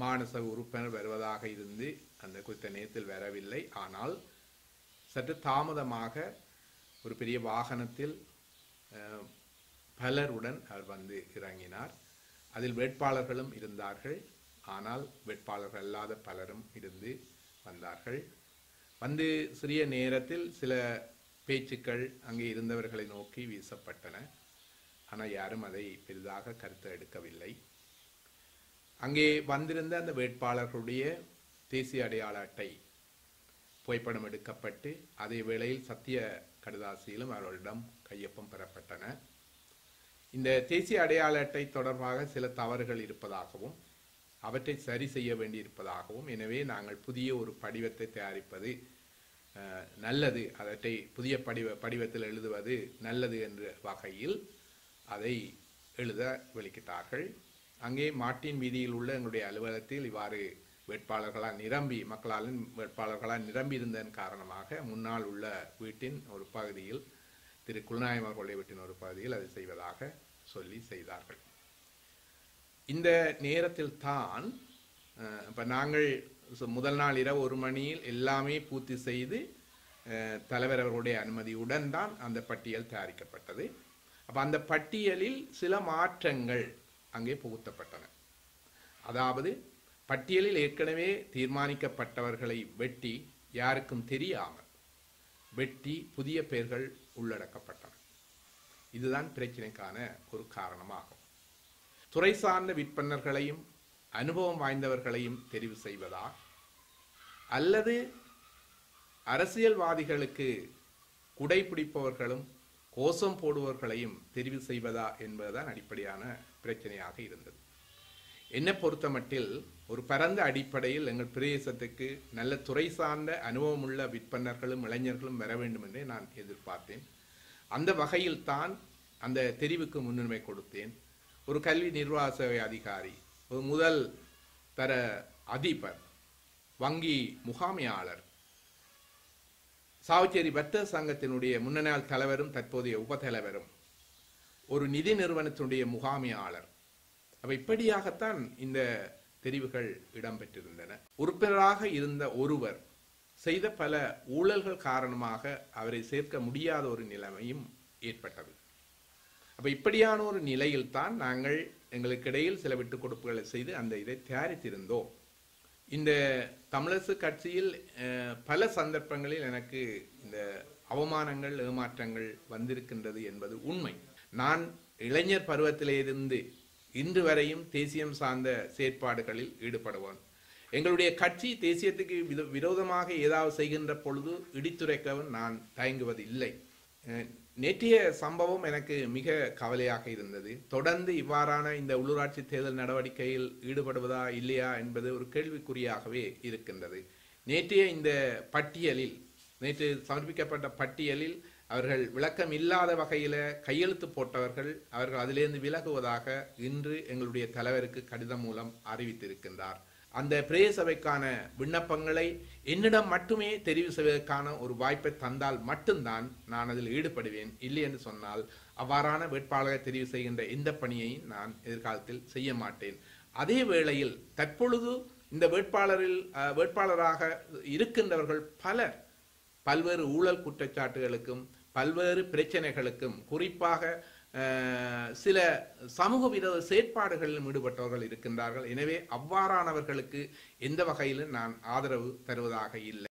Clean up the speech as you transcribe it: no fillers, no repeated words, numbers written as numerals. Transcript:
மாகாண சபை உறுப்பினர் வருவதாக இருந்து அந்த குறித்த நேரத்தில் வரவில்லை. ஆனால் சற்று தாமதமாக ஒரு பெரிய வாகனத்தில் பலருடன் அவர் வந்து இறங்கினார். அதில் வேட்பாளர்களும் இருந்தார்கள். ஆனால் வேட்பாளர்கள் அல்லாத பலரும் இருந்து வந்தார்கள். வந்து சிறிய நேரத்தில் சில பேச்சுக்கள் அங்கே இருந்தவர்களை நோக்கி வீசப்பட்டன. ஆனால் யாரும் அதை பெரிதாக கருத்து எடுக்கவில்லை. அங்கே வந்திருந்த அந்த வேட்பாளர்களுடைய தேசிய அடையாள அட்டை புகைப்படம் எடுக்கப்பட்டு அதே வேளையில் சத்திய கடிதாசியிலும் அவர்களிடம் கையொப்பம் பெறப்பட்டன. இந்த தேசிய அடையாள அட்டை தொடர்பாக சில தவறுகள் இருப்பதாகவும் அவற்றை சரி செய்ய வேண்டியிருப்பதாகவும், எனவே நாங்கள் புதிய ஒரு படிவத்தை தயாரிப்பது நல்லது, அவற்றை புதிய படிவத்தில் எழுதுவது நல்லது என்ற வகையில் அதை எழுத வெளியிட்டார்கள். அங்கே மார்ட்டின் வீதியில் உள்ள எங்களுடைய அலுவலகத்தில் இவ்வாறு வேட்பாளர்களால் நிரம்பி மக்களால் வேட்பாளர்களால் நிரம்பி இருந்ததன் காரணமாக முன்னால் உள்ள வீட்டின் ஒரு பகுதியில் திரு குலநாயகம் அவர்களுடைய வீட்டின் ஒரு பகுதியில் அதை செய்வதாக சொல்லி செய்தார்கள். இந்த நேரத்தில் தான் இப்போ நாங்கள் முதல் நாள் இரவு 1 மணியில் எல்லாமே பூர்த்தி செய்து தலைவர் அவர்களுடைய அனுமதியுடன் தான் அந்த பட்டியல் தயாரிக்கப்பட்டது. அப்போ அந்த பட்டியலில் சில மாற்றங்கள் அங்கே புகுத்தப்பட்டன. அதாவது பட்டியலில் ஏற்கனவே தீர்மானிக்கப்பட்டவர்களை வெட்டி யாருக்கும் தெரியாமல் வெட்டி புதிய பெயர்கள் உள்ளடக்கப்பட்டன. இதுதான் பிரச்சனைக்கான ஒரு காரணமாகும். துறை சார்ந்த விற்பனர்களையும் அனுபவம் வாய்ந்தவர்களையும் தெரிவு செய்வதா அல்லது அரசியல்வாதிகளுக்கு குடை பிடிப்பவர்களும் கோஷம் போடுவர்களையும் தெரிவு செய்வதா என்பதுதான் அடிப்படையான பிரச்சனையாக இருந்தது. என்னை பொறுத்தமட்டில் ஒரு பரந்த அடிப்படையில் எங்கள் பிரதேசத்துக்கு நல்ல துறை சார்ந்த அனுபவமுள்ள விற்பனர்களும் இளைஞர்களும் வர வேண்டும் என்றே நான் எதிர்பார்த்தேன். அந்த வகையில் தான் அந்த தெரிவுக்கு முன்னுரிமை கொடுத்தேன். ஒரு கல்வி நிர்வாக சேவை அதிகாரி, ஒரு முதல் தர அதிபர், வங்கி முகாமையாளர், சாவச்சேரி வர்த்தக சங்கத்தினுடைய முன்னாள் தலைவரும் தற்போதைய உபதலைவரும், ஒரு நிதி நிறுவனத்தினுடைய முகாமையாளர், அப்ப இப்படியாகத்தான் இந்த தெரிவுகள் இடம்பெற்றிருந்தன. உறுப்பினராக இருந்த ஒருவர் செய்த பல ஊழல்கள் காரணமாக அவரை சேர்க்க முடியாத ஒரு நிலைமையும் ஏற்பட்டது. அப்ப இப்படியான ஒரு நிலையில் தான் நாங்கள் எங்களுக்கு இடையில் சில விட்டுக் கொடுப்புகளை செய்து அந்த இதை தயாரித்திருந்தோம். இந்த தமிழரசு கட்சியில் பல சந்தர்ப்பங்களில் எனக்கு இந்த அவமானங்கள் ஏமாற்றங்கள் வந்திருக்கின்றது என்பது உண்மை. நான் இளைஞர் பருவத்திலிருந்து இன்று வரையும் தேசியம் சார்ந்த செயற்பாடுகளில் ஈடுபடுவோம். எங்களுடைய கட்சி தேசியத்துக்கு விரோதமாக ஏதாவது செய்கின்ற பொழுது இடித்துரைக்கவும் நான் தயங்குவது இல்லை. நேற்றைய சம்பவம் எனக்கு மிக கவலையாக இருந்தது. தொடர்ந்து இவ்வாறான இந்த உள்ளூராட்சி தேர்தல் நடவடிக்கையில் ஈடுபடுவதா இல்லையா என்பது ஒரு கேள்விக்குறியாகவே இருக்கின்றது. நேற்றைய இந்த பட்டியலில், நேற்று சமர்ப்பிக்கப்பட்ட பட்டியலில் அவர்கள் விளக்கம் இல்லாத வகையில் கையெழுத்து போட்டவர்கள் அவர்கள் அதிலிருந்து விலகுவதாக இன்று எங்களுடைய தலைவருக்கு கடிதம் மூலம் அறிவித்திருக்கின்றார். அந்த பிரதேச சபைக்கான விண்ணப்பங்களை என்னிடம் மட்டுமே தெரிவு செய்வதற்கான ஒரு வாய்ப்பை தந்தால் மட்டும்தான் நான் அதில் ஈடுபடுவேன். இல்லை என்று சொன்னால் அவ்வாறான வேட்பாளரை தெரிவு செய்கின்ற எந்த பணியையும் நான் எதிர்காலத்தில் செய்ய மாட்டேன். அதே வேளையில் தற்பொழுது இந்த வேட்பாளராக இருக்கின்றவர்கள் பலர் பல்வேறு ஊழல் குற்றச்சாட்டுகளுக்கும் பல்வேறு பிரச்சனைகளுக்கும், குறிப்பாக சில சமூக விரோத செயற்பாடுகளிலும் ஈடுபட்டவர்கள் இருக்கின்றார்கள். எனவே அவ்வாறானவர்களுக்கு எந்த வகையிலும் நான் ஆதரவு தருவதாக இல்லை.